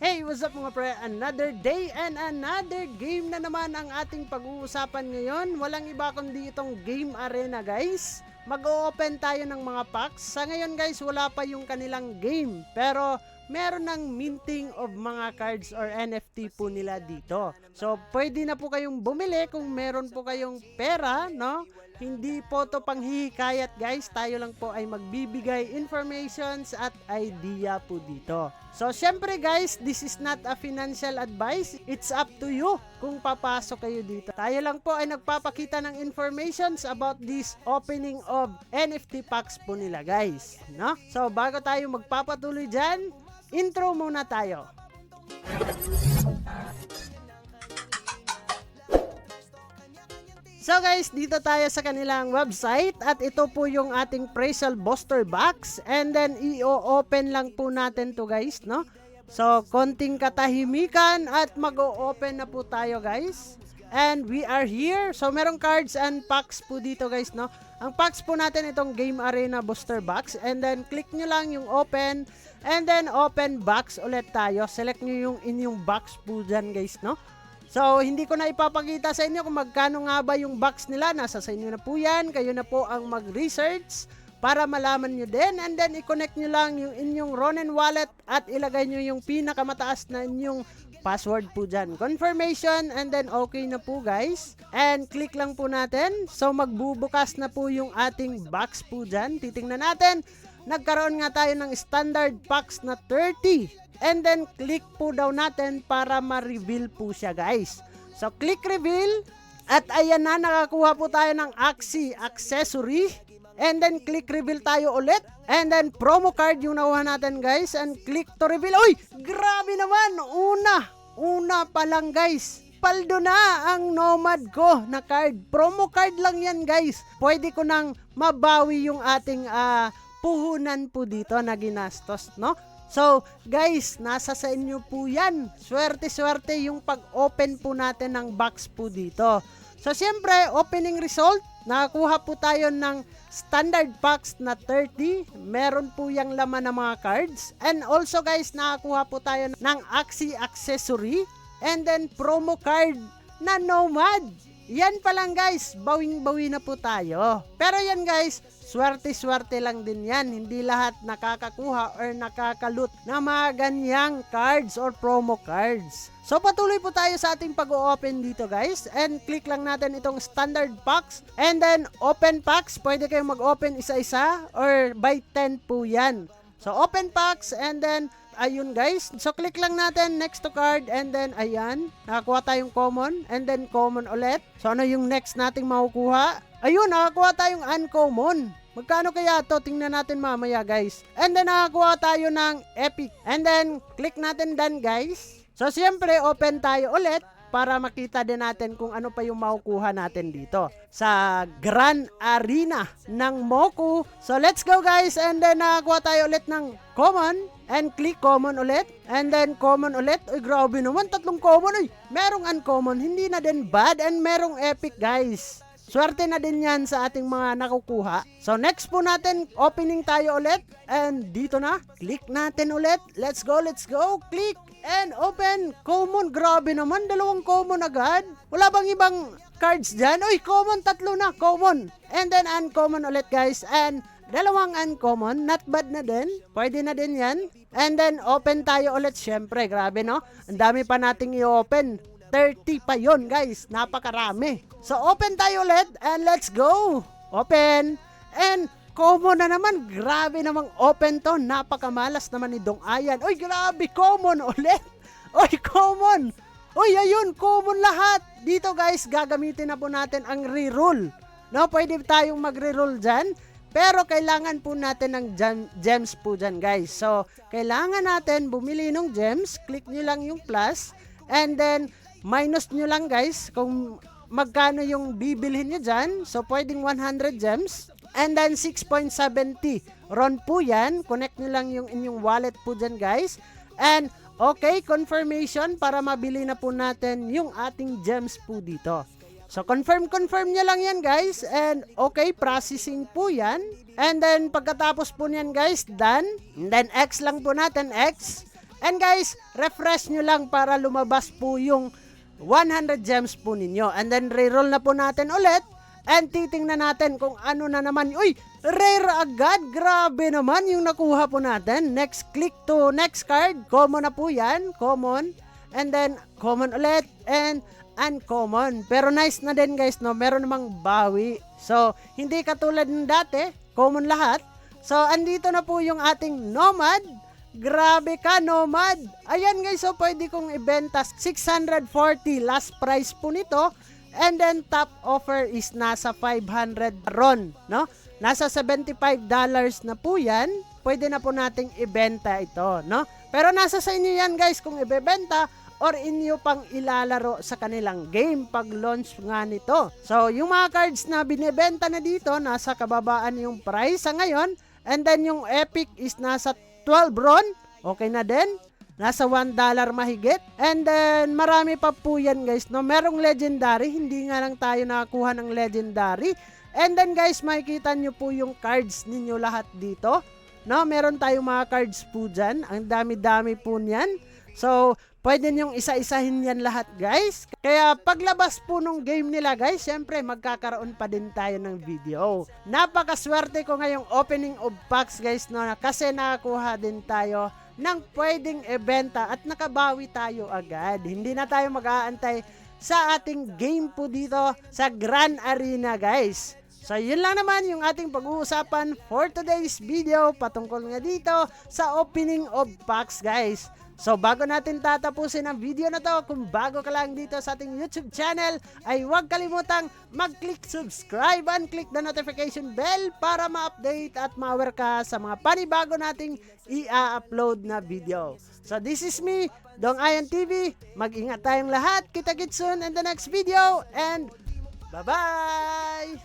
Hey, what's up mga pre? Another day and another game na naman ang ating pag-uusapan ngayon. Walang iba kundi itong game arena guys. Mag-o-open tayo ng mga packs. Sa ngayon guys, wala pa yung kanilang game. Pero meron ng minting of mga cards or NFT po nila dito. So, pwede na po kayong bumili kung meron po kayong pera, no? Hindi po to panghihikayat guys, tayo lang po ay magbibigay informations at idea po dito. So syempre guys, this is not a financial advice, it's up to you kung papasok kayo dito. Tayo lang po ay nagpapakita ng informations about this opening of NFT packs po nila guys, no? So bago tayo magpapatuloy dyan, intro muna tayo. So guys, dito tayo sa kanilang website at ito po yung ating Praisal Booster Box and then i-open lang po natin to guys, no? So, konting katahimikan at mag-o-open na po tayo guys. And we are here. So, merong cards and packs po dito guys, no? Ang packs po natin itong Game Arena Booster Box and then click nyo lang yung open and then open box ulit tayo. Select nyo yung inyong box po dyan guys, no? So, hindi ko na ipapakita sa inyo kung magkano nga ba yung box nila. Nasa sa inyo na po yan. Kayo na po ang mag-research para malaman nyo din. And then, i-connect nyo lang yung inyong Ronin wallet at ilagay nyo yung pinakamataas na inyong password po dyan. Confirmation and then okay na po guys. And click lang po natin. So, magbubukas na po yung ating box po dyan. Titingnan natin. Nagkaroon nga tayo ng standard packs na 30. And then, click po daw natin para ma-reveal po siya, guys. So, click reveal. At ayan na, nakakuha po tayo ng Axie accessory. And then, click reveal tayo ulit. And then, promo card yung nakuha natin, guys. And click to reveal. Uy! Grabe naman! Una pa lang, guys. Paldo na ang Nomad ko na card. Promo card lang yan, guys. Pwede ko nang mabawi yung ating puhunan po dito na ginastos, no? So, guys, nasa sa inyo po yan. Swerte-swerte yung pag-open po natin ng box po dito. So, siyempre, opening result, nakakuha po tayo ng standard packs na 30. Meron po yung laman ng mga cards. And also, guys, nakakuha po tayo ng Axie accessory. And then, promo card na Nomad. Yan pa lang guys, bawing-bawi na po tayo. Pero yan guys, swerte-swerte lang din yan. Hindi lahat nakakakuha or nakakaloot na mga ganyang cards or promo cards. So patuloy po tayo sa ating pag-o-open dito guys. And click lang natin itong standard packs. And then open packs, pwede kayong mag-open isa-isa or by 10 po yan. So open packs and then ayun guys, so click lang natin next to card and then ayan, nakakuha tayong common and then common ulit. So ano yung next nating makukuha? Ayun, nakakuha tayong uncommon. Magkano kaya to? Tingnan natin mamaya guys. And then nakakuha tayo ng epic and then click natin done guys. So siyempre open tayo ulit para makita din natin kung ano pa yung makukuha natin dito sa Grand Arena ng Moku. So let's go guys and then nakakuha tayo ulit ng common and click common ulit and then common ulit. Uy grabe naman, tatlong common. Uy, merong uncommon, hindi na din bad and merong epic guys. Swerte na din yan sa ating mga nakukuha. So next po natin, opening tayo ulit and dito na, click natin ulit. Let's go, click and open. Common, grabe naman, dalawang common agad. Wala bang ibang cards dyan? Uy, common, tatlo na, common. And then uncommon ulit guys and dalawang uncommon, not bad na din. Pwede na din yan. And then open tayo ulit, syempre, grabe no? Ang dami pa nating i-open. 30 pa yon guys, napakarami. So open tayo ulit and let's go. Open and common na naman. Grabe namang open to. Napakamalas naman ni Dong Ayan. Uy grabe, common ulit. Uy common. Uy ayun, common lahat. Dito guys, gagamitin na po natin ang reroll. No, pwede tayong mag-reroll dyan. Pero kailangan po natin ng gems po dyan guys. So kailangan natin bumili ng gems. Click nyo lang yung plus and then minus nyo lang guys kung magkano yung bibilhin nyo dyan. So, pwedeng 100 gems. And then, 6.70 RON po yan. Connect nyo lang yung inyong wallet po dyan guys. And, okay, confirmation para mabili na po natin yung ating gems po dito. So, confirm nyo lang yan guys. And, okay, processing po yan. And then, pagkatapos po niyan guys, done. And then, X lang po natin, X. And guys, refresh nyo lang para lumabas po yung 100 gems po ninyo. And then reroll na po natin ulit. And titingnan natin kung ano na naman. Uy, rare agad. Grabe naman yung nakuha po natin. Next, click to next card. Common na po yan. Common. And then, common ulit. And uncommon. Pero nice na din guys, no? Meron namang bawi. So, hindi katulad ng dati. Common lahat. So, andito na po yung ating Nomad. Grabe ka, Nomad. Ayan guys, so pwede kong ibenta 640 last price po nito. And then top offer is nasa 500 ron, no? Nasa $75 na po 'yan. Pwede na po nating ibenta ito, no? Pero nasa sa inyo 'yan, guys, kung ibebenta or inyo pang ilalaro sa kanilang game pag launch nga nito. So, yung mga cards na binebenta na dito, nasa kababaan yung price sa ngayon. And then yung epic is nasa 12 ron. Okay na din. Nasa $1 mahigit. And then, marami pa po yan guys, no? Merong legendary. Hindi nga lang tayo nakakuha ng legendary. And then guys, makikita nyo po yung cards ninyo lahat dito. No? Meron tayong mga cards po dyan. Ang dami-dami po niyan. So, pwede nyong isa-isahin yan lahat guys. Kaya paglabas po nung game nila guys, syempre magkakaroon pa din tayo ng video. Napakaswerte ko ngayong opening of packs guys, no? Kasi nakakuha din tayo ng pwedeng ibenta at nakabawi tayo agad. Hindi na tayo mag-aantay sa ating game po dito sa Grand Arena guys. So yun lang naman yung ating pag-uusapan for today's video patungkol nga dito sa opening of packs guys. So bago natin tatapusin ang video na to, kung bago ka lang dito sa ating YouTube channel, ay huwag kalimutang mag-click subscribe and click the notification bell para ma-update at ma-aware ka sa mga panibago nating i-upload na video. So this is me, Dong Ian TV. Mag-ingat tayong lahat. Kita-kits soon in the next video and bye-bye!